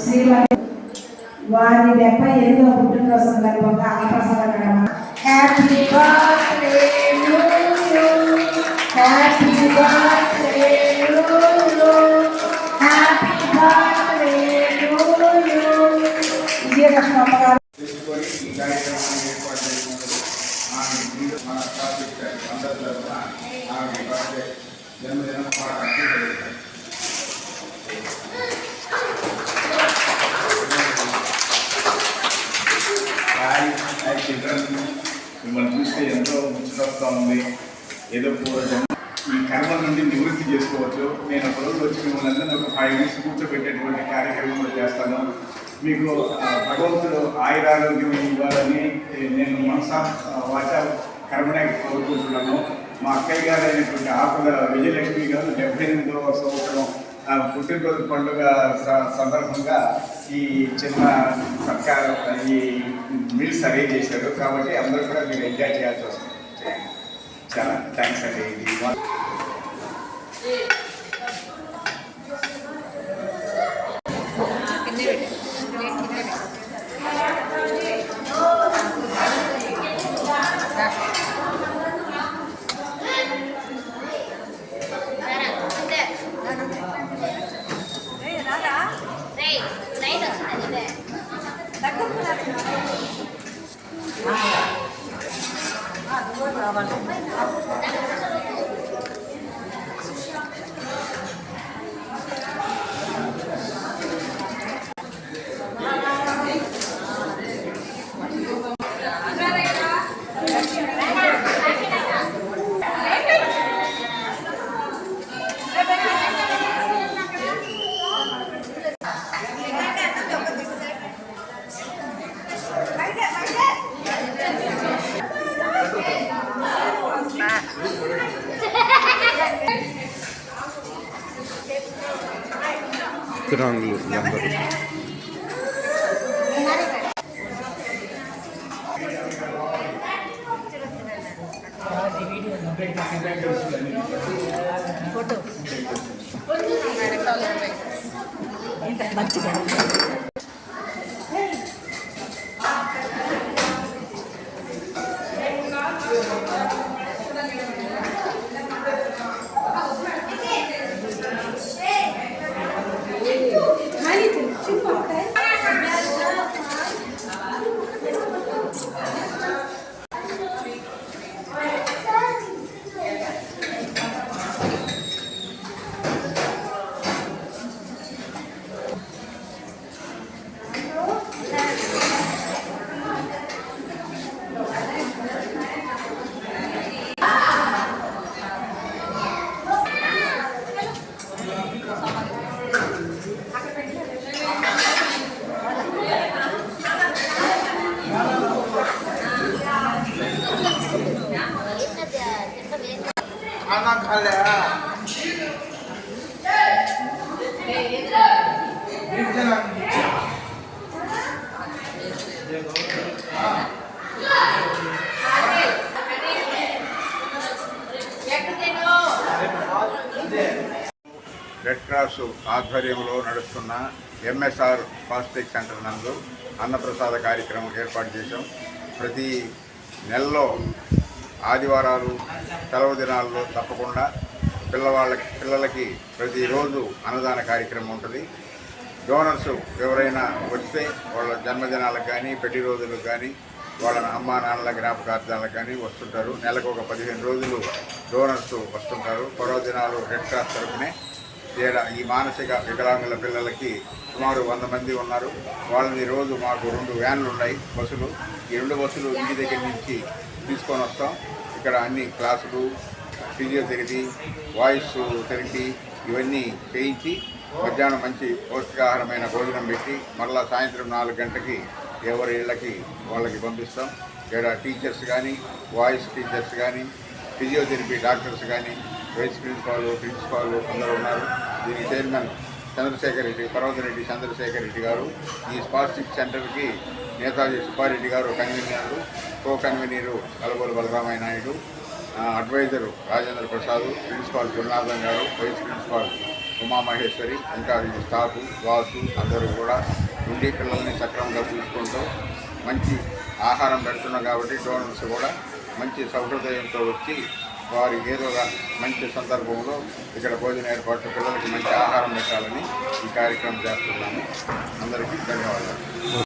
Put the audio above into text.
శ్రీవారి వారి 78వ పుట్టినరోజు సందర్భంగా అన్నప్రసాద కార్యక్రమం. Happy birthday to you, happy birthday to you, happy birthday to you. Vijayalakshmi అమ్మగారు తీసుకొని ఈ కార్యక్రమాన్ని ఏర్పాటు చేసినందుకు మన టాపిక్ అందరి తరఫున ఆమె బర్త్డే జన్మదినం పాఠాన్ని జరుగుతాయి. చిల్డ్రన్ మిమ్మల్ని చూస్తే ఎంతో ముచ్చటొస్తూ ఉంది. ఏదో పూర్వజన్మ ఈ కర్మ నుండి నివృత్తి చేసుకోవచ్చు. నేను ఒక రోజు వచ్చి మిమ్మల్ని అందరినీ ఒక 5 minutes కూర్చోబెట్టేటువంటి కార్యక్రమం కూడా చేస్తాను. మీకు భగవంతుడు ఆయురారోగ్యం ఇవ్వాలని నేను మనసా వాచ కర్మనే కోరుకుంటున్నాను. మా అక్కయ్య గారు అయినటువంటి ఆకుల విజయలక్ష్మి గారు 78వ సంవత్సరం పుట్టినరోజు పండుగ సందర్భంగా ఈ చిన్న సత్కారం ఈ మీల్స్ అరేంజ్ చేశారు. కాబట్టి అందరూ కూడా మీరు ఎంజాయ్ చేయాల్సి వస్తుంది. చాలా థ్యాంక్స్ అండి. రంగులు అందరూ రెడ్ క్రాస్ ఆధ్వర్యంలో నడుస్తున్న ఎంఎస్ఆర్ స్పాస్టిక్ సెంటర్ నందు అన్నప్రసాద కార్యక్రమం ఏర్పాటు చేశాం. ప్రతి నెలలో ఆదివారాలు సెలవు దినాల్లో తప్పకుండా పిల్లలకి ప్రతిరోజు అన్నదాన కార్యక్రమం ఉంటుంది. డోనర్స్ ఎవరైనా వస్తే వాళ్ళ జన్మదినాలకు కానీ పెళ్లి రోజులకు కానీ వాళ్ళ అమ్మా నాన్నల జ్ఞాపకార్థాలకు కానీ వస్తుంటారు. నెలకు ఒక 15 రోజులు డోనర్స్ వస్తుంటారు. పర్వదినాలు రెడ్ క్రాస్ తరపునే ఈ మానసిక వికలాంగుల పిల్లలకి సుమారు 100 మంది ఉన్నారు. వాళ్ళని రోజు మాకు 2 వ్యాన్లు ఉన్నాయి, బస్సులు. ఈ 2 బస్సులు ఇంటి దగ్గర నుంచి తీసుకొని వస్తాం. ఇక్కడ అన్ని క్లాసులు, ఫిజియోథెరపీ, వాయిస్ థెరపీ ఇవన్నీ చేయించి మధ్యాహ్నం మంచి పౌష్టికాహారమైన భోజనం పెట్టి మరలా సాయంత్రం 4 గంటలకి ఎవరి ఇళ్ళకి వాళ్ళకి పంపిస్తాం. ఇక్కడ టీచర్స్ కానీ, వాయిస్ టీచర్స్ కానీ, ఫిజియోథెరపీ డాక్టర్స్ కానీ, వైస్ ప్రిన్సిపాల్ అందరూ ఉన్నారు. దీనికి చైర్మన్ చంద్రశేఖర్ రెడ్డి, పర్వతరెడ్డి చంద్రశేఖర్ రెడ్డి గారు, ఈ స్పాస్టిక్ సెంటర్కి Netaji Subbareddy garu convener, co convener Kalabolu Balaramaiah Naidu, adviser Rajendra Prasad, principal Gurunathan garu, vice principal Umamaheswari, ఇంకా ఈ స్టాఫ్ వాసు అందరూ కూడా ఉండి పిల్లల్ని సక్రమంగా చూసుకుంటూ మంచి ఆహారం పెడుతున్నాం కాబట్టి డోనర్స్ కూడా మంచి సహృదయంతో వచ్చి వారి ఏదో ఒక మంచి సందర్భంలో ఇక్కడ భోజన ఏర్పాట్లు పిల్లలకి మంచి ఆహారం పెట్టాలని ఈ కార్యక్రమం చేస్తున్నాము. అందరికీ ధన్యవాదాలు.